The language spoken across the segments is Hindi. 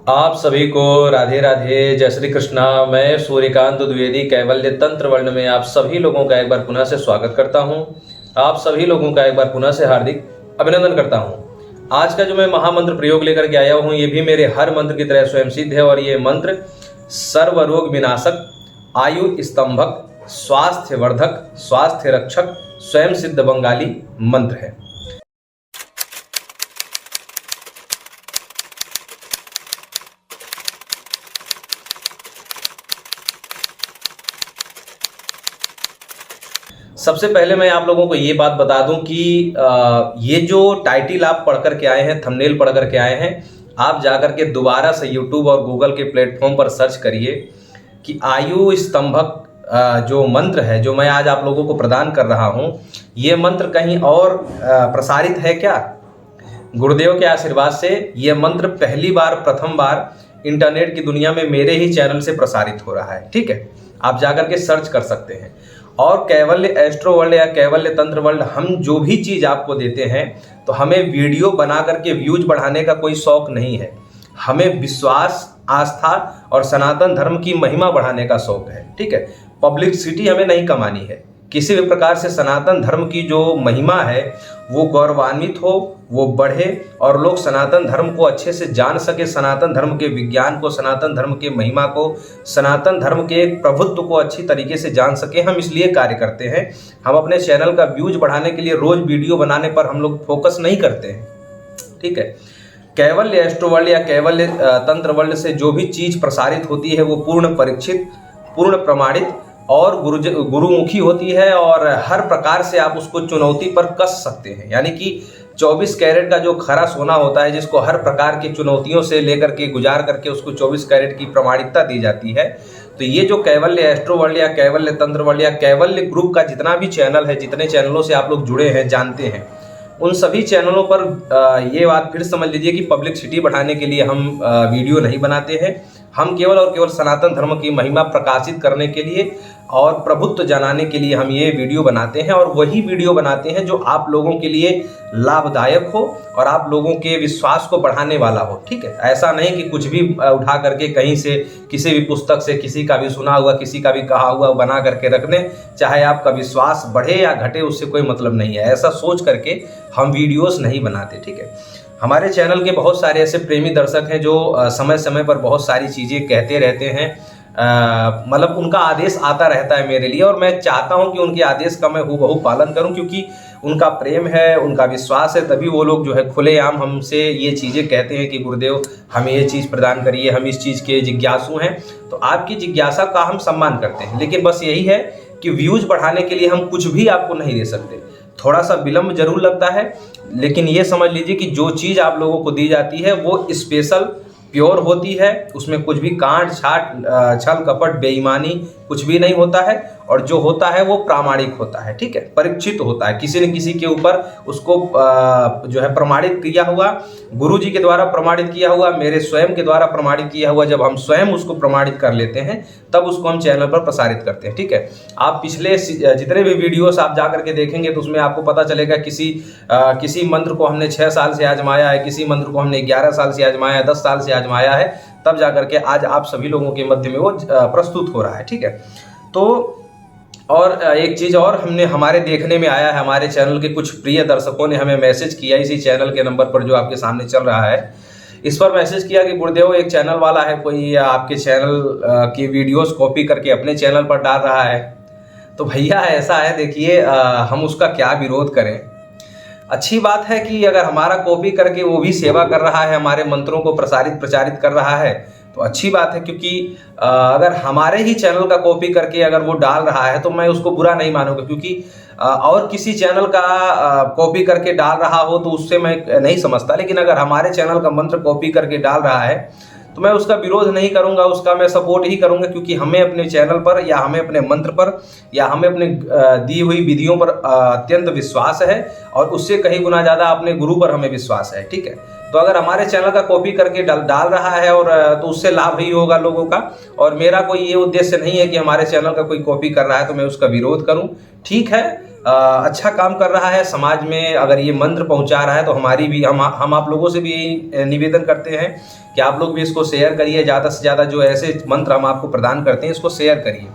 आप सभी को राधे राधे, जय श्री कृष्णा। मैं सूर्यकांत द्विवेदी कैवल्य तंत्र वर्ण में आप सभी लोगों का एक बार पुनः से स्वागत करता हूं। आप सभी लोगों का एक बार पुनः से हार्दिक अभिनंदन करता हूं। आज का जो मैं महामंत्र प्रयोग लेकर के आया हूं, ये भी मेरे हर मंत्र की तरह स्वयं सिद्ध है और ये मंत्र सर्व रोग विनाशक, आयु स्तंभक, स्वास्थ्य वर्धक, स्वास्थ्य रक्षक, स्वयं सिद्ध बंगाली मंत्र है। सबसे पहले मैं आप लोगों को ये बात बता दूं कि ये जो टाइटल आप पढ़ करके आए हैं, थंबनेल पढ़ करके आए हैं, आप जाकर के दोबारा से यूट्यूब और गूगल के प्लेटफॉर्म पर सर्च करिए कि आयु स्तंभक जो मंत्र है, जो मैं आज आप लोगों को प्रदान कर रहा हूं, ये मंत्र कहीं और प्रसारित है क्या? गुरुदेव के आशीर्वाद से ये मंत्र पहली बार, प्रथम बार इंटरनेट की दुनिया में मेरे ही चैनल से प्रसारित हो रहा है। ठीक है, आप जाकर के सर्च कर सकते हैं। और कैवल्य एस्ट्रो वर्ल्ड या कैवल्य तंत्र वर्ल्ड, हम जो भी चीज़ आपको देते हैं तो हमें वीडियो बना करके व्यूज बढ़ाने का कोई शौक नहीं है। हमें विश्वास, आस्था और सनातन धर्म की महिमा बढ़ाने का शौक है। ठीक है, पब्लिसिटी हमें नहीं कमानी है। किसी भी प्रकार से सनातन धर्म की जो महिमा है वो गौरवान्वित हो, वो बढ़े और लोग सनातन धर्म को अच्छे से जान सके, सनातन धर्म के विज्ञान को, सनातन धर्म के महिमा को, सनातन धर्म के प्रभुत्व को अच्छी तरीके से जान सके। हम इसलिए कार्य करते हैं। हम अपने चैनल का व्यूज बढ़ाने के लिए रोज वीडियो बनाने पर हम लोग फोकस नहीं करते हैं। ठीक है, कैवल्य एस्ट्रो वर्ल्ड या कैवल्य तंत्र वर्ल्ड से जो भी चीज प्रसारित होती है वो पूर्ण परीक्षित, पूर्ण प्रमाणित और गुरुमुखी होती है और हर प्रकार से आप उसको चुनौती पर कस सकते हैं। यानी कि 24 कैरेट का जो खरा सोना होता है, जिसको हर प्रकार की चुनौतियों से लेकर के गुजार करके उसको 24 कैरेट की प्रमाणिकता दी जाती है। तो ये जो कैवल्य एस्ट्रो वर्ल्ड या कैवल्य तंत्र वर्ल्ड या कैवल्य ग्रुप का जितना भी चैनल है, जितने चैनलों से आप लोग जुड़े हैं, जानते हैं, उन सभी चैनलों पर ये बात फिर समझ लीजिए कि पब्लिसिटी बढ़ाने के लिए हम वीडियो नहीं बनाते हैं। हम केवल और केवल सनातन धर्म की महिमा प्रकाशित करने के लिए और प्रभुत्व जनाने के लिए हम ये वीडियो बनाते हैं और वही वीडियो बनाते हैं जो आप लोगों के लिए लाभदायक हो और आप लोगों के विश्वास को बढ़ाने वाला हो। ठीक है, ऐसा नहीं कि कुछ भी उठा करके कहीं से, किसी भी पुस्तक से, किसी का भी सुना हुआ, किसी का भी कहा हुआ बना करके रख दें, चाहे आपका विश्वास बढ़े या घटे, उससे कोई मतलब नहीं है। ऐसा सोच करके हम वीडियोस नहीं बनाते। ठीक है, हमारे चैनल के बहुत सारे ऐसे प्रेमी दर्शक हैं जो समय समय पर बहुत सारी चीज़ें कहते रहते हैं, मतलब उनका आदेश आता रहता है मेरे लिए और मैं चाहता हूं कि उनके आदेश का मैं हूबहू पालन करूं, क्योंकि उनका प्रेम है, उनका विश्वास है, तभी वो लोग जो है खुलेआम हमसे ये चीज़ें कहते हैं कि गुरुदेव हमें ये चीज़ प्रदान करिए, हम इस चीज़ के जिज्ञासु हैं। तो आपकी जिज्ञासा का हम सम्मान करते हैं, लेकिन बस यही है कि व्यूज बढ़ाने के लिए हम कुछ भी आपको नहीं दे सकते। थोड़ा सा विलम्ब जरूर लगता है, लेकिन ये समझ लीजिए कि जो चीज़ आप लोगों को दी जाती है वो स्पेशल, प्योर होती है। उसमें कुछ भी कांट छाट, छल कपट, बेईमानी कुछ भी नहीं होता है और जो होता है वो प्रामाणिक होता है। ठीक है, परीक्षित होता है, किसी न किसी के ऊपर उसको जो है प्रमाणित किया हुआ, गुरु जी के द्वारा प्रमाणित किया हुआ, मेरे स्वयं के द्वारा प्रमाणित किया हुआ। जब हम स्वयं उसको प्रमाणित कर लेते हैं तब उसको हम चैनल पर प्रसारित करते हैं। ठीक है, आप पिछले जितने भी वीडियोस आप जा करके देखेंगे तो उसमें आपको पता चलेगा किसी मंत्र को हमने 6 साल से आजमाया है, किसी मंत्र को हमने 11 साल से आजमाया है, 10 साल से आजमाया है, तब जाकर के आज आप सभी लोगों के मध्य में वो प्रस्तुत हो रहा है। ठीक है, तो और एक चीज़ और हमारे देखने में आया है, हमारे चैनल के कुछ प्रिय दर्शकों ने हमें मैसेज किया इसी चैनल के नंबर पर जो आपके सामने चल रहा है, इस पर मैसेज किया कि गुरुदेव एक चैनल वाला है, कोई आपके चैनल की वीडियोस कॉपी करके अपने चैनल पर डाल रहा है। तो भैया ऐसा है, देखिए हम उसका क्या विरोध करें। अच्छी बात है कि अगर हमारा कॉपी करके वो भी सेवा कर रहा है, हमारे मंत्रों को प्रचारित कर रहा है तो अच्छी बात है, क्योंकि अगर हमारे ही चैनल का कॉपी करके अगर वो डाल रहा है तो मैं उसको बुरा नहीं मानूंगा, क्योंकि और किसी चैनल का कॉपी करके डाल रहा हो तो उससे मैं नहीं समझता। लेकिन अगर हमारे चैनल का मंत्र कॉपी करके डाल रहा है तो मैं उसका विरोध नहीं करूंगा, उसका मैं सपोर्ट ही करूंगा, क्योंकि हमें अपने चैनल पर या हमें अपने मंत्र पर या हमें अपने दी हुई विधियों पर अत्यंत विश्वास है और उससे कहीं गुना ज़्यादा अपने गुरु पर हमें विश्वास है। ठीक है, तो तो अगर हमारे चैनल का कॉपी करके डाल रहा है और तो उससे लाभ ही होगा लोगों का। और मेरा कोई ये उद्देश्य नहीं है कि हमारे चैनल का कोई कॉपी कर रहा है तो मैं उसका विरोध करूं। ठीक है, अच्छा काम कर रहा है समाज में, अगर ये मंत्र पहुंचा रहा है तो हमारी भी हम आप लोगों से भी यही निवेदन करते हैं कि आप लोग भी इसको शेयर करिए, ज़्यादा से ज़्यादा जो ऐसे मंत्र हम आपको प्रदान करते हैं इसको शेयर करिए।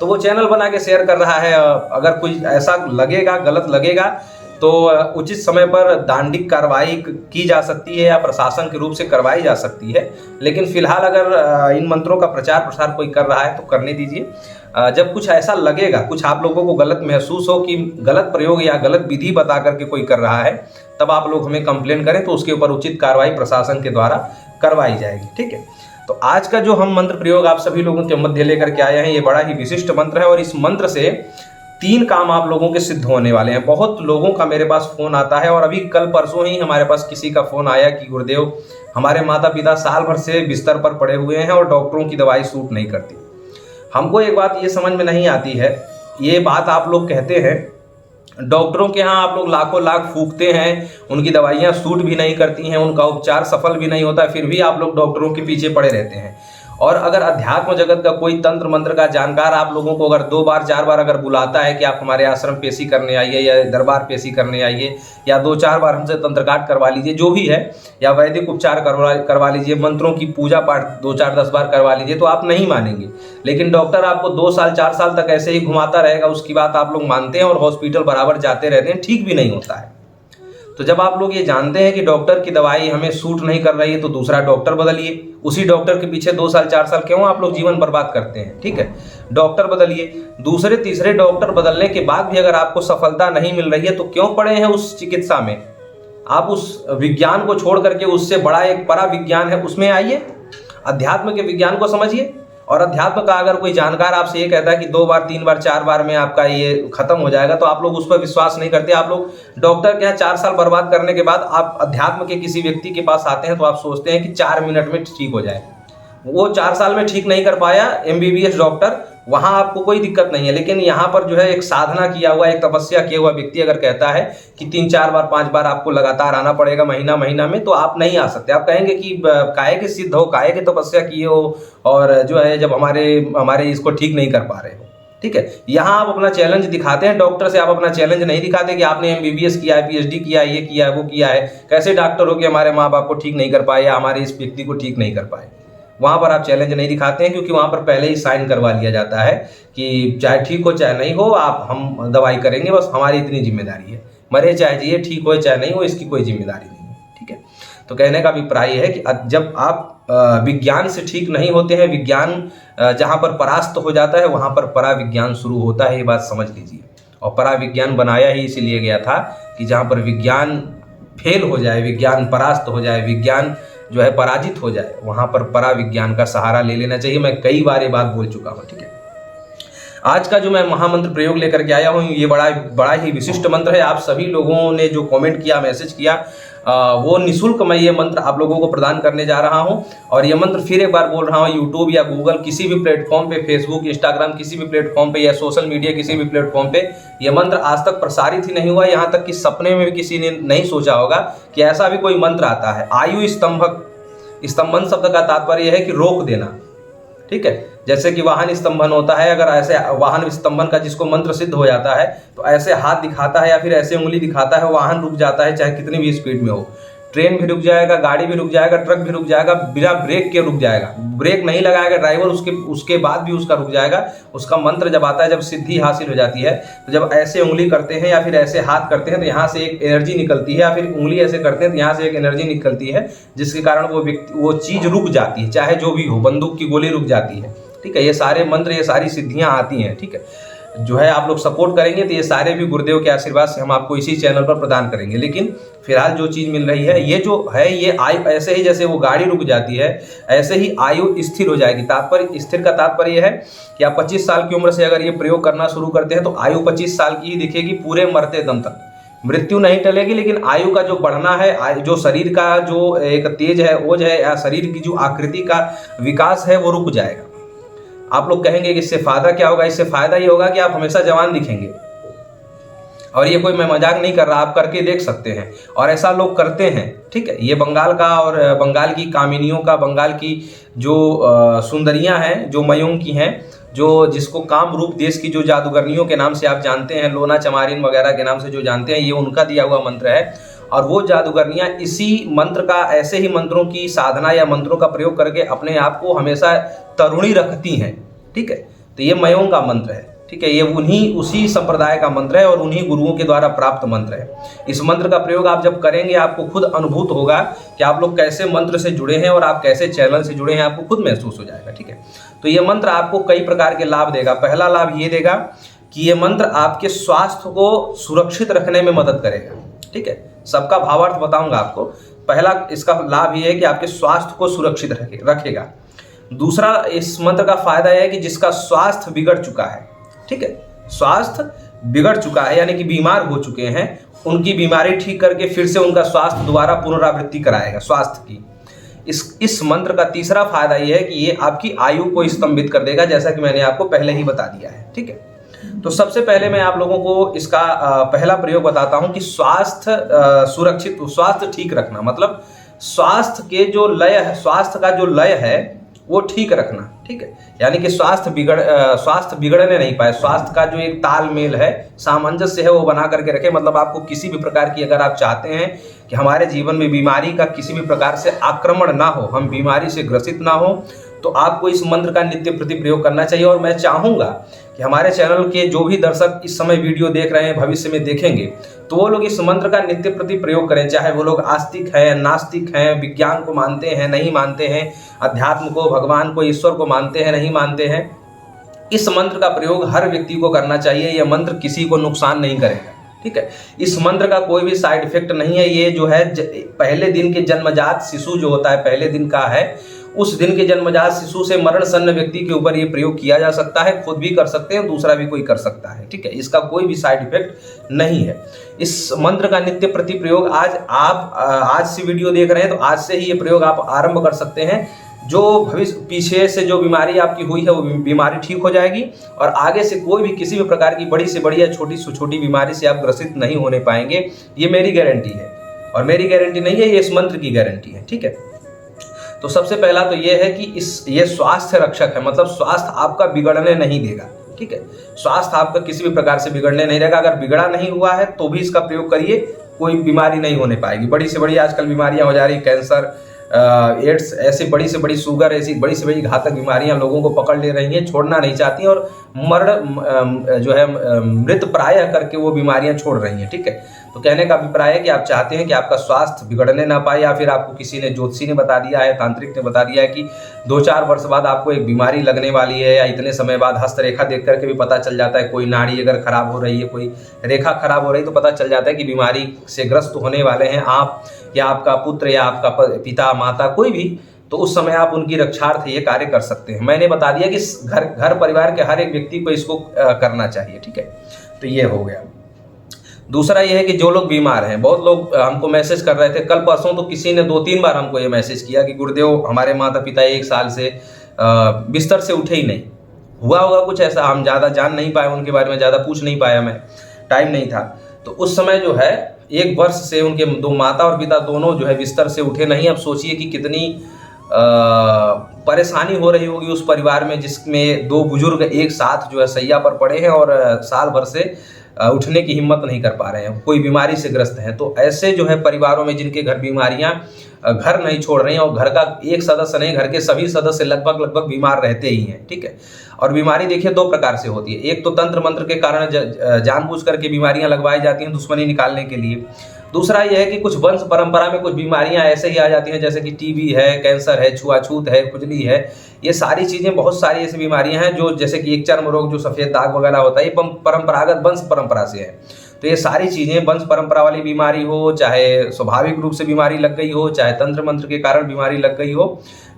तो वो चैनल बना के शेयर कर रहा है, अगर कुछ ऐसा लगेगा, गलत लगेगा तो उचित समय पर दंडिक कार्रवाई की जा सकती है या प्रशासन के रूप से करवाई जा सकती है। लेकिन फिलहाल अगर इन मंत्रों का प्रचार प्रसार कोई कर रहा है तो करने दीजिए। जब कुछ ऐसा लगेगा, कुछ आप लोगों को गलत महसूस हो कि गलत प्रयोग या गलत विधि बता करके कोई कर रहा है, तब आप लोग हमें कंप्लेन करें तो उसके ऊपर उचित कार्रवाई प्रशासन के द्वारा करवाई जाएगी। ठीक है, तो आज का जो हम मंत्र प्रयोग आप सभी लोगों के मध्य लेकर के आए हैं, ये बड़ा ही विशिष्ट मंत्र है और इस मंत्र से 3 काम आप लोगों के सिद्ध होने वाले हैं। बहुत लोगों का मेरे पास फोन आता है और अभी कल परसों ही हमारे पास किसी का फोन आया कि गुरुदेव हमारे माता पिता साल भर से बिस्तर पर पड़े हुए हैं और डॉक्टरों की दवाई सूट नहीं करती। हमको एक बात ये समझ में नहीं आती है, ये बात आप लोग कहते हैं डॉक्टरों के यहाँ आप लोग लाखों लाख फूकते हैं, उनकी दवाइयाँ सूट भी नहीं करती हैं, उनका उपचार सफल भी नहीं होता, फिर भी आप लोग डॉक्टरों के पीछे पड़े रहते हैं। और अगर अध्यात्म जगत का कोई तंत्र मंत्र का जानकार आप लोगों को अगर 2 बार 4 बार अगर बुलाता है कि आप हमारे आश्रम पेशी करने आइए या दरबार पेशी करने आइए या 2-4 बार हमसे तंत्रकाट करवा लीजिए, जो भी है, या वैदिक उपचार करवा लीजिए, मंत्रों की पूजा पाठ 2-4-10 बार करवा लीजिए, तो आप नहीं मानेंगे। लेकिन डॉक्टर आपको 2 साल 4 साल तक ऐसे ही घुमाता रहेगा, उसकी बात आप लोग मानते हैं और हॉस्पिटल बराबर जाते रहते हैं, ठीक भी नहीं होता है। तो जब आप लोग ये जानते हैं कि डॉक्टर की दवाई हमें सूट नहीं कर रही है तो दूसरा डॉक्टर बदलिए। उसी डॉक्टर के पीछे 2 साल 4 साल क्यों आप लोग जीवन बर्बाद करते हैं? ठीक है, डॉक्टर बदलिए। दूसरे तीसरे डॉक्टर बदलने के बाद भी अगर आपको सफलता नहीं मिल रही है तो क्यों पड़े हैं उस चिकित्सा में? आप उस विज्ञान को छोड़ करके उससे बड़ा एक परा विज्ञान है उसमें आइए, अध्यात्म के विज्ञान को समझिए। और अध्यात्म का अगर कोई जानकार आपसे ये कहता है कि 2 बार 3 बार 4 बार में आपका ये खत्म हो जाएगा, तो आप लोग उस पर विश्वास नहीं करते। आप लोग डॉक्टर के यहाँ 4 साल बर्बाद करने के बाद आप अध्यात्म के किसी व्यक्ति के पास आते हैं तो आप सोचते हैं कि 4 मिनट में ठीक हो जाए। वो 4 साल में ठीक नहीं कर पाया MBBS डॉक्टर, वहां आपको कोई दिक्कत नहीं है। लेकिन यहाँ पर जो है एक साधना किया हुआ, एक तपस्या किया हुआ व्यक्ति अगर कहता है कि 3-4 बार 5 बार आपको लगातार आना पड़ेगा महीना में, तो आप नहीं आ सकते। आप कहेंगे कि काहे के सिद्ध हो, काहे के तपस्या किए हो और जो है जब हमारे इसको ठीक नहीं कर पा रहे हो। ठीक है, यहाँ आप अपना चैलेंज दिखाते हैं, डॉक्टर से आप अपना चैलेंज नहीं दिखाते कि आपने MBBS किया है, PhD किया है, ये किया है, वो किया है, कैसे डॉक्टर हो कि हमारे माँ बाप को ठीक नहीं कर पाए या हमारे इस व्यक्ति को ठीक नहीं कर पाए। वहां पर आप चैलेंज नहीं दिखाते हैं क्योंकि वहां पर पहले ही साइन करवा लिया जाता है कि चाहे ठीक हो चाहे नहीं हो, हम दवाई करेंगे, बस हमारी इतनी जिम्मेदारी है। मरे चाहे जिए, ठीक हो चाहे नहीं हो, इसकी कोई जिम्मेदारी नहीं है। ठीक है, तो कहने का अभिप्राय है कि जब आप विज्ञान से ठीक नहीं होते हैं, विज्ञान जहां पर परास्त हो जाता है वहां पर परा विज्ञान शुरू होता है, ये बात समझ लीजिए। और परा विज्ञान बनाया ही इसीलिए गया था कि जहां पर विज्ञान फेल हो जाए, विज्ञान परास्त हो जाए, विज्ञान जो है पराजित हो जाए, वहां पर परा विज्ञान का सहारा ले लेना चाहिए। मैं कई बार ये बात बोल चुका हूं। ठीक है, आज का जो मैं महामंत्र प्रयोग लेकर के आया हूं ये बड़ा ही विशिष्ट मंत्र है। आप सभी लोगों ने जो कमेंट किया, मैसेज किया, वो निःशुल्क मैं ये मंत्र आप लोगों को प्रदान करने जा रहा हूं। और ये मंत्र फिर एक बार बोल रहा हूं, यूट्यूब या गूगल किसी भी प्लेटफॉर्म पे, फेसबुक, इंस्टाग्राम किसी भी प्लेटफॉर्म पे या सोशल मीडिया किसी भी प्लेटफॉर्म पे ये मंत्र आज तक प्रसारित ही नहीं हुआ। यहाँ तक कि सपने में भी किसी ने नहीं सोचा होगा कि ऐसा भी कोई मंत्र आता है। आयु स्तंभक, स्तंभन शब्द का तात्पर्य है कि रोक देना। ठीक है, जैसे कि वाहन स्तंभन होता है, अगर ऐसे वाहन स्तंभन का जिसको मंत्र सिद्ध हो जाता है तो ऐसे हाथ दिखाता है या फिर ऐसे उंगली दिखाता है, वाहन रुक जाता है, चाहे कितनी भी स्पीड में हो। ट्रेन भी रुक जाएगा, गाड़ी भी रुक जाएगा, ट्रक भी रुक जाएगा, बिना ब्रेक के रुक जाएगा। ब्रेक नहीं लगाएगा ड्राइवर, उसके बाद भी उसका रुक जाएगा। उसका मंत्र जब आता है, जब सिद्धि हासिल हो जाती है, तो जब ऐसे उंगली करते हैं या फिर ऐसे हाथ करते हैं तो यहाँ से एक एनर्जी निकलती है, या फिर उंगली ऐसे करते हैं तो यहाँ से एक एनर्जी निकलती है, जिसके कारण वो चीज रुक जाती है, चाहे जो भी हो, बंदूक की गोली रुक जाती है। ठीक है, ये सारे मंत्र, ये सारी सिद्धियां आती हैं। ठीक है, जो है आप लोग सपोर्ट करेंगे तो ये सारे भी गुरुदेव के आशीर्वाद से हम आपको इसी चैनल पर प्रदान करेंगे। लेकिन फिलहाल जो चीज़ मिल रही है, ये जो है, ये आयु ऐसे ही जैसे वो गाड़ी रुक जाती है, ऐसे ही आयु स्थिर हो जाएगी। तात्पर्य, स्थिर का तात्पर्य है कि आप 25 साल की उम्र से अगर ये प्रयोग करना शुरू करते हैं तो आयु 25 साल की ही दिखेगी पूरे मरते दम तक। मृत्यु नहीं टलेगी, लेकिन आयु का जो बढ़ना है, जो शरीर का जो एक तेज है, ओज है, या शरीर की जो आकृति का विकास है, वो रुक जाएगा। आप लोग कहेंगे कि इससे फायदा क्या होगा? इससे फायदा ये होगा कि आप हमेशा जवान दिखेंगे। और ये कोई मैं मजाक नहीं कर रहा, आप करके देख सकते हैं और ऐसा लोग करते हैं। ठीक है, ये बंगाल का और बंगाल की कामिनियों का, बंगाल की जो सुंदरियां हैं, जो मयूं की हैं, जो जिसको काम रूप देश की जो जादूगरनियों के नाम से आप जानते हैं, लोना चमारिन वगैरह के नाम से जो जानते हैं, ये उनका दिया हुआ मंत्र है। और वो जादूगरनियां इसी मंत्र का, ऐसे ही मंत्रों की साधना या मंत्रों का प्रयोग करके अपने आप को हमेशा तरुणी रखती हैं। ठीक है, तो ये मयूं का मंत्र है। ठीक है, ये उसी संप्रदाय का मंत्र है और उन्हीं गुरुओं के द्वारा प्राप्त मंत्र है। इस मंत्र का प्रयोग आप जब करेंगे आपको खुद अनुभूत होगा कि आप लोग कैसे मंत्र से जुड़े हैं और आप कैसे चैनल से जुड़े हैं, आपको खुद महसूस हो जाएगा। ठीक है, तो ये मंत्र आपको कई प्रकार के लाभ देगा। पहला लाभ ये देगा कि ये मंत्र आपके स्वास्थ्य को सुरक्षित रखने में मदद करेगा। ठीक है, सबका भावार्थ बताऊंगा आपको। पहला इसका लाभ ये है कि आपके स्वास्थ्य को सुरक्षित रखेगा। दूसरा, इस मंत्र का फायदा यह है कि जिसका स्वास्थ्य बिगड़ चुका है, ठीक है, स्वास्थ्य बिगड़ चुका है यानी कि बीमार हो चुके हैं, उनकी बीमारी ठीक करके फिर से उनका स्वास्थ्य दोबारा पुनरावृत्ति कराएगा स्वास्थ्य की। इस मंत्र का तीसरा फायदा यह है कि ये आपकी आयु को स्तंभित कर देगा, जैसा कि मैंने आपको पहले ही बता दिया है। ठीक है, तो सबसे पहले मैं आप लोगों को इसका पहला प्रयोग बताता हूं कि स्वास्थ्य सुरक्षित, स्वास्थ्य ठीक रखना, मतलब स्वास्थ्य के जो लय है, स्वास्थ्य का जो लय है वो ठीक रखना। ठीक है, यानी कि स्वास्थ्य बिगड़ने नहीं पाए, स्वास्थ्य का जो एक तालमेल है, सामंजस्य है, वो बना करके रखे। मतलब आपको किसी भी प्रकार की, अगर आप चाहते हैं कि हमारे जीवन में बीमारी का किसी भी प्रकार से आक्रमण ना हो, हम बीमारी से ग्रसित ना हो, तो आपको इस मंत्र का नित्य प्रति प्रयोग करना चाहिए। और मैं चाहूंगा कि हमारे चैनल के जो भी दर्शक इस समय वीडियो देख रहे हैं, भविष्य में देखेंगे, तो वो लोग इस मंत्र का नित्य प्रति प्रयोग करें। चाहे वो लोग आस्तिक हैं, नास्तिक हैं, विज्ञान को मानते हैं, नहीं मानते हैं, अध्यात्म को, भगवान को, ईश्वर को मानते हैं, नहीं मानते हैं, इस मंत्र का प्रयोग हर व्यक्ति को करना चाहिए। यह मंत्र किसी को नुकसान नहीं करेगा। ठीक है, इस मंत्र का कोई भी साइड इफेक्ट नहीं है। ये जो है पहले दिन के जन्मजात शिशु जो होता है, पहले दिन का है, उस दिन के जन्मजात शिशु से मरण सन्न व्यक्ति के ऊपर ये प्रयोग किया जा सकता है। खुद भी कर सकते हैं, दूसरा भी कोई कर सकता है। ठीक है, इसका कोई भी साइड इफेक्ट नहीं है। इस मंत्र का नित्य प्रति प्रयोग आज से वीडियो देख रहे हैं तो आज से ही ये प्रयोग आप आरंभ कर सकते हैं। जो भविष्य पीछे से जो बीमारी आपकी हुई है वो बीमारी ठीक हो जाएगी और आगे से कोई भी किसी भी प्रकार की बड़ी से बड़ी या छोटी से छोटी बीमारी से आप ग्रसित नहीं होने पाएंगे। ये मेरी गारंटी है, और मेरी गारंटी नहीं है, ये इस मंत्र की गारंटी है। ठीक है, तो सबसे पहला तो ये है कि ये स्वास्थ्य रक्षक है, मतलब स्वास्थ्य आपका बिगड़ने नहीं देगा। ठीक है, स्वास्थ्य आपका किसी भी प्रकार से बिगड़ने नहीं देगा। अगर बिगड़ा नहीं हुआ है तो भी इसका प्रयोग करिए, कोई बीमारी नहीं होने पाएगी। बड़ी से बड़ी आजकल बीमारियां हो जा रही, कैंसर, एड्स, ऐसी बड़ी से बड़ी शुगर, ऐसी बड़ी से बड़ी घातक बीमारियां लोगों को पकड़ ले रही हैं, छोड़ना नहीं चाहती और मरण जो है मृत प्राय करके वो बीमारियां छोड़ रही हैं। ठीक है, तो कहने का अभिप्राय है कि आप चाहते हैं कि आपका स्वास्थ्य बिगड़ने ना पाए, या फिर आपको किसी ने, ज्योतिषी ने बता दिया है, तांत्रिक ने बता दिया है कि 2-4 वर्ष बाद आपको एक बीमारी लगने वाली है, या इतने समय बाद हस्तरेखा देख करके भी पता चल जाता है, कोई नाड़ी अगर खराब हो रही है, कोई रेखा खराब हो रही है, तो पता चल जाता है कि बीमारी से ग्रस्त होने वाले हैं आप, या आपका पुत्र, या आपका पिता, माता, कोई भी। तो उस समय आप उनकी रक्षार्थ ये कार्य कर सकते हैं। मैंने बता दिया कि घर परिवार के हर एक व्यक्ति को इसको करना चाहिए। ठीक है, तो ये हो गया। दूसरा ये है कि जो लोग बीमार हैं, बहुत लोग हमको मैसेज कर रहे थे, कल परसों तो किसी ने 2-3 बार हमको ये मैसेज किया कि गुरुदेव हमारे माता पिता 1 साल से बिस्तर से उठे ही नहीं। हुआ होगा कुछ ऐसा, हम ज़्यादा जान नहीं पाए, उनके बारे में ज़्यादा पूछ नहीं पाया, मैं टाइम नहीं था। तो उस समय जो है 1 वर्ष से उनके 2 माता और पिता दोनों जो है बिस्तर से उठे नहीं। अब सोचिए कि कितनी परेशानी हो रही होगी उस परिवार में, जिसमें 2 बुजुर्ग एक साथ जो है सैया पर पड़े हैं और साल भर से उठने की हिम्मत नहीं कर पा रहे हैं, कोई बीमारी से ग्रस्त हैं। तो ऐसे जो है परिवारों में जिनके घर बीमारियां घर नहीं छोड़ रही हैं, और घर का एक सदस्य नहीं, घर के सभी सदस्य लगभग बीमार रहते ही हैं। ठीक है, और बीमारी देखिए 2 प्रकार से होती है। एक तो तंत्र मंत्र के कारण जानबूझ करके बीमारियां लगवाई जाती हैं दुश्मनी निकालने के लिए। दूसरा यह है कि कुछ वंश परंपरा में कुछ बीमारियां ऐसे ही आ जाती हैं, जैसे कि टीबी है, कैंसर है, छुआछूत है, खुजली है। ये सारी चीज़ें, बहुत सारी ऐसी बीमारियां हैं जो, जैसे कि एक चर्म रोग, जो सफ़ेद दाग वगैरह होता है, ये परंपरागत वंश परंपरा से है। तो ये सारी चीज़ें, वंश परंपरा वाली बीमारी हो, चाहे स्वाभाविक रूप से बीमारी लग गई हो, चाहे तंत्र मंत्र के कारण बीमारी लग गई हो,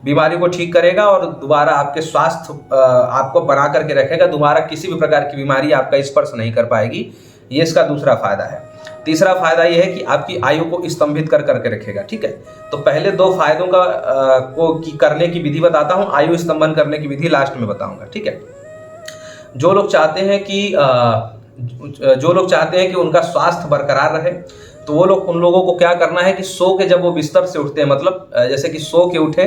बीमारी को ठीक करेगा और दोबारा आपके स्वास्थ्य आपको बना करके रखेगा। दोबारा किसी भी प्रकार की बीमारी आपका स्पर्श नहीं कर पाएगी। ये इसका दूसरा फायदा है। तीसरा फायदा यह है कि आपकी आयु को स्तंभित करके रखेगा। ठीक है, तो पहले 2 फायदों का करने की विधि बताता हूं, आयु स्तंभन करने की विधि लास्ट में बताऊंगा। ठीक है, जो लोग चाहते हैं कि जो लोग चाहते हैं कि उनका स्वास्थ्य बरकरार रहे, तो वो लोग, उन लोगों को क्या करना है कि सो के जब वो बिस्तर से उठते हैं, मतलब जैसे कि सो के उठे,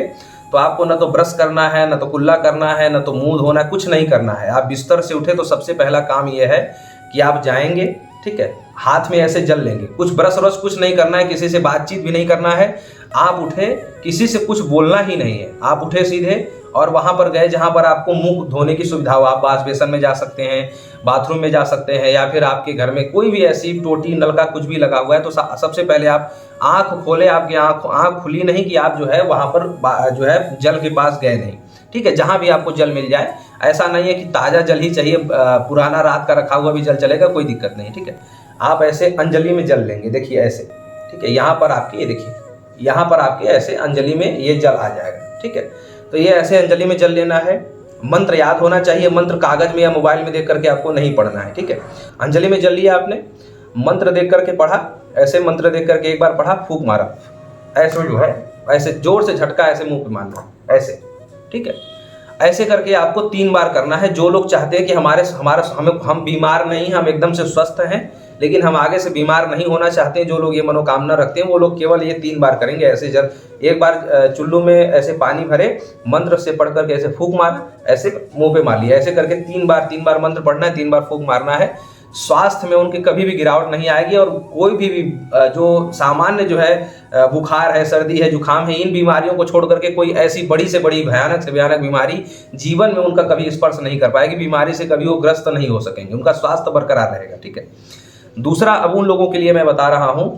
तो आपको ना तो ब्रश करना है, ना तो कुल्ला करना है, ना तो मुंह धोना है, कुछ नहीं करना है। आप बिस्तर से उठे तो सबसे पहला काम ये है कि आप जाएंगे, ठीक है, हाथ में ऐसे जल लेंगे, कुछ ब्रश व्रश कुछ नहीं करना है, किसी से बातचीत भी नहीं करना है। आप उठे, किसी से कुछ बोलना ही नहीं है, आप उठे सीधे और वहां पर गए जहां पर आपको मुंह धोने की सुविधा हो। आप वॉश बेसन में जा सकते हैं, बाथरूम में जा सकते हैं, या फिर आपके घर में कोई भी ऐसी टोटी नलका कुछ भी लगा हुआ है, तो सबसे पहले आप आंख खोले। आपकी आंख खुली नहीं कि आप जो है वहां पर जो है जल के पास गए नहीं, ठीक है, जहां भी आपको जल मिल जाए। ऐसा नहीं है कि ताजा जल ही चाहिए, पुराना रात का रखा हुआ भी जल चलेगा, कोई दिक्कत नहीं, ठीक है। आप ऐसे अंजलि में जल लेंगे, देखिए ऐसे, ठीक है, यहाँ पर आपके, ये देखिए यहाँ पर आपके ऐसे अंजलि में ये जल आ जाएगा, ठीक है। तो ये ऐसे अंजलि में जल लेना है। मंत्र याद होना चाहिए, मंत्र कागज में या मोबाइल में देख करके आपको नहीं पढ़ना है, ठीक है। अंजलि में जल लिया आपने, मंत्र देख करके पढ़ा, ऐसे मंत्र देख करके एक बार पढ़ा, फूंक मारा, ऐसे जो है ऐसे जोर से झटका ऐसे मुंह पे मारना, ऐसे, ठीक है। ऐसे करके आपको 3 बार करना है। जो लोग चाहते हैं कि हम बीमार नहीं, हम एकदम से स्वस्थ हैं, लेकिन हम आगे से बीमार नहीं होना चाहते हैं, जो लोग ये मनोकामना रखते हैं, वो लोग केवल ये 3 बार करेंगे। ऐसे जब एक बार चुल्लू में ऐसे पानी भरे, मंत्र से पढ़ करके ऐसे फूंक मारा, ऐसे मुंह पे मार लिया, ऐसे करके 3 बार मंत्र पढ़ना है, 3 बार फूंक मारना है। स्वास्थ्य में उनके कभी भी गिरावट नहीं आएगी, और कोई भी जो सामान्य जो है बुखार है, सर्दी है, जुकाम है, इन बीमारियों को छोड़ करके कोई ऐसी बड़ी से बड़ी भयानक से भयानक बीमारी जीवन में उनका कभी स्पर्श नहीं कर पाएगी। बीमारी से कभी वो ग्रस्त नहीं हो सकेंगे, उनका स्वास्थ्य बरकरार रहेगा, ठीक है। दूसरा, अब उन लोगों के लिए मैं बता रहा हूं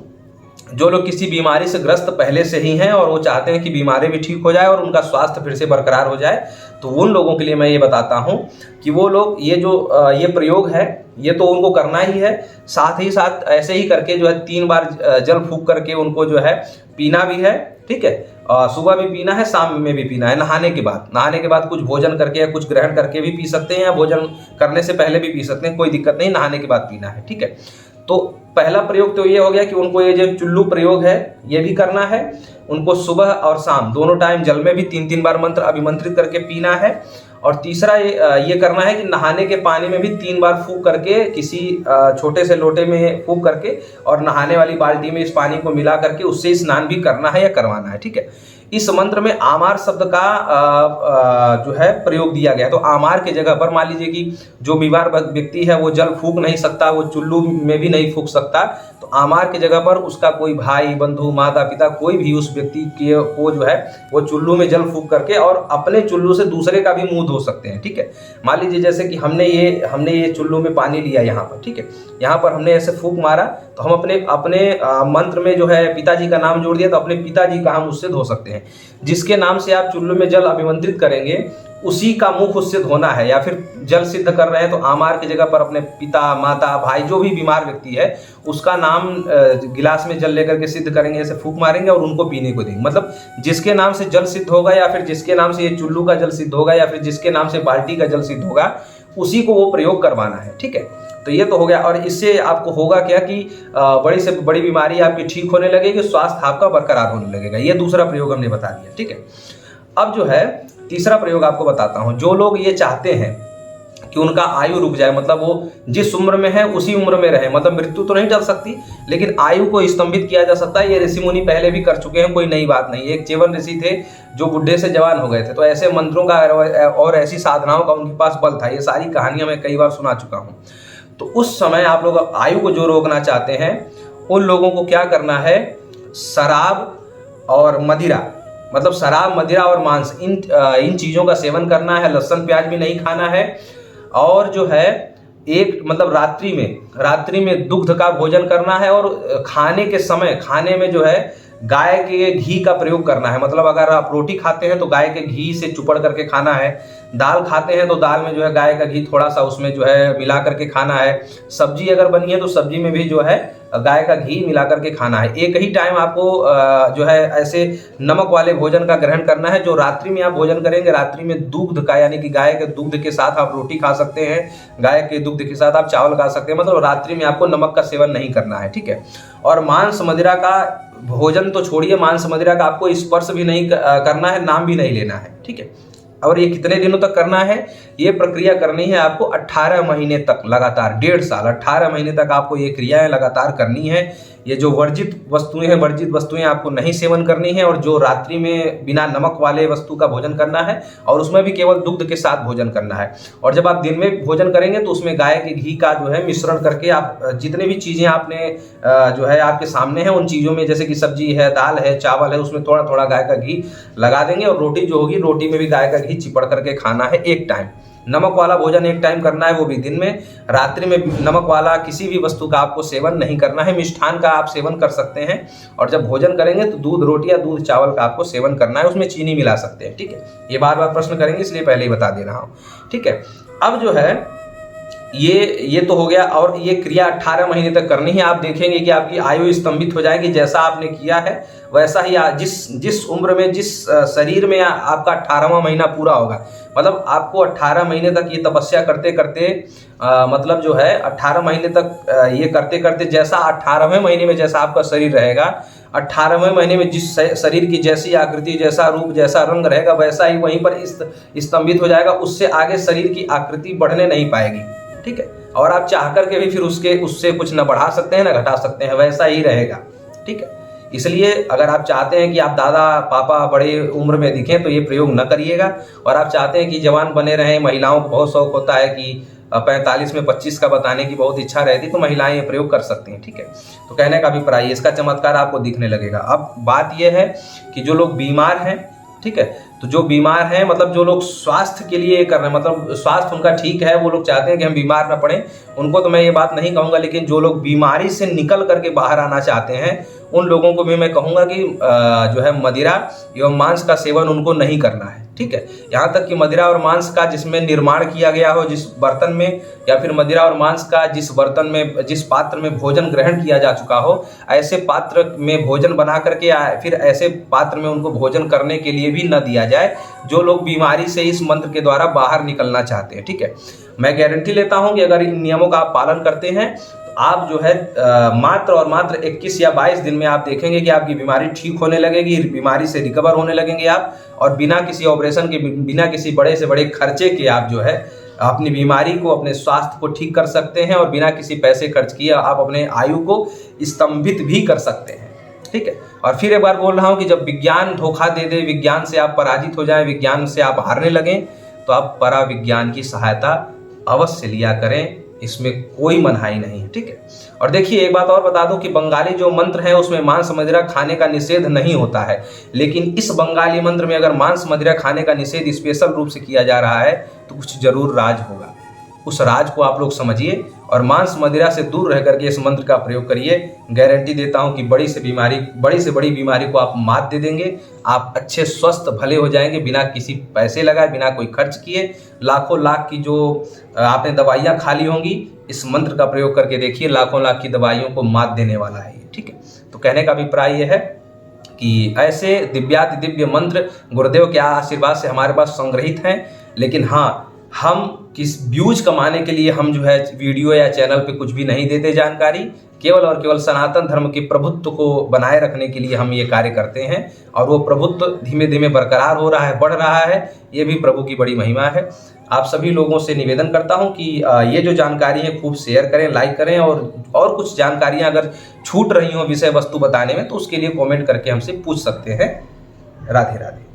जो लोग किसी बीमारी से ग्रस्त पहले से ही हैं और वो चाहते हैं कि बीमारी भी ठीक हो जाए और उनका स्वास्थ्य फिर से बरकरार हो जाए, तो उन लोगों के लिए मैं ये बताता हूं कि वो लोग ये प्रयोग है, ये तो उनको करना ही है। साथ ही साथ ऐसे ही करके जो है 3 बार जल फूंक करके उनको जो है पीना भी है, ठीक है। सुबह भी पीना है, शाम में भी पीना है, नहाने के बाद कुछ भोजन करके या कुछ ग्रहण करके भी पी सकते हैं, या भोजन करने से पहले भी पी सकते हैं, कोई दिक्कत नहीं, नहाने के बाद पीना है, ठीक है। तो पहला प्रयोग तो ये हो गया कि उनको ये जो चुल्लू प्रयोग है ये भी करना है। उनको सुबह और शाम दोनों टाइम जल में भी 3-3 बार मंत्र अभिमंत्रित करके पीना है। और तीसरा ये करना है कि नहाने के पानी में भी 3 बार फूंक करके, किसी छोटे से लोटे में फूंक करके, और नहाने वाली बाल्टी में इस पानी को मिला करके उससे स्नान भी करना है या करवाना है, ठीक है। इस मंत्र में आमार शब्द का जो है प्रयोग दिया गया है। तो आमार के जगह पर मान लीजिए कि जो बीमार व्यक्ति है वो जल फूंक नहीं सकता, वो चुल्लू में भी नहीं फूंक सकता, तो आमार के जगह पर उसका कोई भाई, बंधु, माता पिता, कोई भी उस व्यक्ति को जो है वो चुल्लू में जल फूंक करके और अपने चुल्लू से दूसरे का भी मुंह धो सकते हैं, ठीक है। मान लीजिए जैसे कि हमने ये चुल्लू में पानी लिया यहाँ पर, ठीक है, यहाँ पर हमने ऐसे फूंक मारा, तो हम अपने मंत्र में जो है पिताजी का नाम जोड़ दिया, तो अपने पिताजी का हम उससे धो सकते हैं। जिसके नाम से आप चुल्लू में जल अभिमंत्रित करेंगे उसी का मुख उससे धोना है। या फिर जल सिद्ध कर रहे हैं तो आमार की जगह पर अपने पिता, माता, भाई, जो भी बीमार व्यक्ति है उसका नाम गिलास में जल लेकर के सिद्ध करेंगे, ऐसे फूंक मारेंगे और उनको पीने को देंगे। मतलब जिसके नाम से जल सिद्ध होगा, या फिर जिसके नाम से ये चुल्लू का जल सिद्ध होगा, या फिर जिसके नाम से बाल्टी का जल सिद्ध होगा, उसी को वो प्रयोग करवाना है, ठीक है। तो ये तो हो गया। और इससे आपको होगा क्या कि बड़ी से बड़ी बीमारी आपकी ठीक होने लगेगी, स्वास्थ्य आपका बरकरार होने लगेगा। ये दूसरा प्रयोग हमने बता दिया, ठीक है। अब जो है तीसरा प्रयोग आपको बताता हूं। जो लोग ये चाहते हैं कि उनका आयु रुक जाए, मतलब वो जिस उम्र में है उसी उम्र में रहे, मतलब मृत्यु तो नहीं टल सकती लेकिन आयु को स्तंभित किया जा सकता है। ये ऋषि मुनि पहले भी कर चुके हैं, कोई नई बात नहीं। एक चेवन ऋषि थे जो बुढ़े से जवान हो गए थे, तो ऐसे मंत्रों का और ऐसी साधनाओं का उनके पास बल था। ये सारी कहानियां मैं कई बार सुना चुका हूँ। तो उस समय आप लोग आयु को जो रोकना चाहते हैं उन लोगों को क्या करना है, शराब और मदिरा, मतलब शराब, मदिरा और मांस, इन चीज़ों का सेवन करना है। लहसुन प्याज भी नहीं खाना है। और जो है मतलब रात्रि में दुग्ध का भोजन करना है। और खाने में जो है गाय के घी का प्रयोग करना है। मतलब अगर आप रोटी खाते हैं तो गाय के घी से चुपड़ करके खाना है। दाल खाते हैं तो दाल में जो है गाय का घी थोड़ा सा उसमें जो है मिला करके खाना है। सब्जी अगर बनी है तो सब्जी में भी जो है गाय का घी मिला करके खाना है। एक ही टाइम आपको जो है ऐसे नमक वाले भोजन का ग्रहण करना है। जो रात्रि में आप भोजन करेंगे, रात्रि में दूध का, यानी कि गाय के दूध के साथ आप रोटी खा सकते हैं, गाय के दूध के साथ आप चावल खा सकते हैं। मतलब रात्रि में आपको नमक का सेवन नहीं करना है, ठीक है। और मांस मदिरा का भोजन तो छोड़िए, मांस मदिरा का आपको स्पर्श भी नहीं करना है, नाम भी नहीं लेना है, ठीक है। और ये कितने दिनों तक करना है, ये प्रक्रिया करनी है आपको 18 महीने तक लगातार, 1.5 साल 18 महीने तक आपको ये क्रियाएं लगातार करनी है। ये जो वर्जित वस्तुएं आपको नहीं सेवन करनी है, और जो रात्रि में बिना नमक वाले वस्तु का भोजन करना है, और उसमें भी केवल दुग्ध के साथ भोजन करना है। और जब आप दिन में भोजन करेंगे तो उसमें गाय के घी का जो है मिश्रण करके आप जितने भी चीज़ें आपने जो है आपके सामने है, उन चीज़ों में जैसे कि सब्जी है, दाल है, चावल है, उसमें थोड़ा थोड़ा गाय का घी लगा देंगे। और रोटी जो होगी, रोटी में भी गाय का घी चिपड़ करके खाना है एक टाइम। नमक वाला भोजन एक टाइम करना है, वो भी दिन में। रात्रि में नमक वाला किसी भी वस्तु का आपको सेवन नहीं करना है। मिष्ठान का आप सेवन कर सकते हैं, और जब भोजन करेंगे तो दूध रोटी या दूध चावल का आपको सेवन करना है, उसमें चीनी मिला सकते हैं, ठीक है। ये बार बार प्रश्न करेंगे इसलिए पहले ही बता दे रहा हूँ, ठीक है। अब जो है ये तो हो गया, और ये क्रिया 18 महीने तक करनी है। आप देखेंगे कि आपकी आयु स्तंभित हो जाएगी, जैसा आपने किया है वैसा ही जिस उम्र में, जिस शरीर में आपका 18वां महीना पूरा होगा, मतलब आपको 18 महीने तक ये तपस्या करते करते मतलब जो है 18 महीने तक ये करते करते, जैसा 18वें महीने में जैसा आपका शरीर रहेगा, 18वें महीने में जिस शरीर की जैसी आकृति, जैसा रूप, जैसा रंग रहेगा, वैसा ही वहीं पर स्तंभित हो जाएगा। उससे आगे शरीर की आकृति बढ़ने नहीं पाएगी, ठीक है। और आप चाह करके भी फिर उससे कुछ न बढ़ा सकते हैं न घटा सकते हैं, वैसा ही रहेगा, ठीक है। इसलिए अगर आप चाहते हैं कि आप दादा पापा बड़े उम्र में दिखें तो ये प्रयोग न करिएगा। और आप चाहते हैं कि जवान बने रहें, महिलाओं को बहुत शौक होता है कि 45 में 25 का बताने की बहुत इच्छा रहती, तो महिलाएं ये प्रयोग कर सकती हैं, ठीक है। तो कहने का अभिप्राय, इसका चमत्कार आपको दिखने लगेगा। अब बात यह है कि जो लोग बीमार हैं, ठीक है, तो जो बीमार हैं, मतलब जो लोग स्वास्थ्य के लिए कर रहे हैं, मतलब स्वास्थ्य उनका ठीक है, वो लोग चाहते हैं कि हम बीमार ना पड़ें, उनको तो मैं ये बात नहीं कहूँगा। लेकिन जो लोग बीमारी से निकल करके बाहर आना चाहते हैं, उन लोगों को भी मैं कहूँगा कि जो है मदिरा एवं मांस का सेवन उनको नहीं करना है, ठीक है। यहाँ तक कि मदिरा और मांस का जिसमें निर्माण किया गया हो, जिस बर्तन में, या फिर मदिरा और मांस का जिस बर्तन में, जिस पात्र में भोजन ग्रहण किया जा चुका हो, ऐसे पात्र में भोजन बना करके फिर ऐसे पात्र में उनको भोजन करने के लिए भी न दिया जाए, जो लोग बीमारी से इस मंत्र के द्वारा बाहर निकलना चाहते हैं, ठीक है। मैं गारंटी लेता हूं कि अगर इन नियमों का आप पालन करते हैं तो आप जो है मात्र और मात्र 21 या 22 दिन में आप देखेंगे कि आपकी बीमारी ठीक होने लगेगी, बीमारी से रिकवर होने लगेंगे आप, और बिना किसी ऑपरेशन के, बिना किसी बड़े से बड़े खर्चे के आप जो है अपनी बीमारी को, अपने स्वास्थ्य को ठीक कर सकते हैं, और बिना किसी पैसे खर्च किए आप अपने आयु को स्तंभित भी कर सकते हैं, ठीक है। और फिर एक बार बोल रहा हूं कि जब विज्ञान धोखा दे दे, विज्ञान से आप पराजित हो जाएं, विज्ञान से आप हारने लगें, तो आप पराविज्ञान की सहायता अवश्य लिया करें, इसमें कोई मनाही नहीं है, ठीक है। और देखिए एक बात और बता दूं कि बंगाली जो मंत्र है उसमें मांस मदिरा खाने का निषेध नहीं होता है, लेकिन इस बंगाली मंत्र में अगर मांस मदिरा खाने का निषेध स्पेशल रूप से किया जा रहा है तो कुछ जरूर राज होगा। उस राज को आप लोग समझिए और मांस मदिरा से दूर रह करके इस मंत्र का प्रयोग करिए। गारंटी देता हूं कि बड़ी से बड़ी बीमारी को आप मात दे देंगे। आप अच्छे स्वस्थ भले हो जाएंगे बिना किसी पैसे लगाए, बिना कोई खर्च किए। लाखों लाख की जो आपने दवाइयाँ खा ली होंगी, इस मंत्र का प्रयोग करके देखिए, लाखों लाख की दवाइयों को मात देने वाला है ये, ठीक है। तो कहने का अभिप्राय यह है कि ऐसे दिव्याति दिव्य मंत्र गुरुदेव के आशीर्वाद से हमारे पास संग्रहित हैं, लेकिन हाँ, हम किस व्यूज कमाने के लिए हम जो है वीडियो या चैनल पे कुछ भी नहीं देते जानकारी, केवल और केवल सनातन धर्म के प्रभुत्व को बनाए रखने के लिए हम ये कार्य करते हैं, और वो प्रभुत्व धीमे धीमे बरकरार हो रहा है, बढ़ रहा है। ये भी प्रभु की बड़ी महिमा है। आप सभी लोगों से निवेदन करता हूं कि ये जो जानकारी है खूब शेयर करें, लाइक करें, और कुछ जानकारियां अगर छूट रही हो विषय वस्तु बताने में तो उसके लिए कमेंट करके हमसे पूछ सकते हैं। राधे राधे।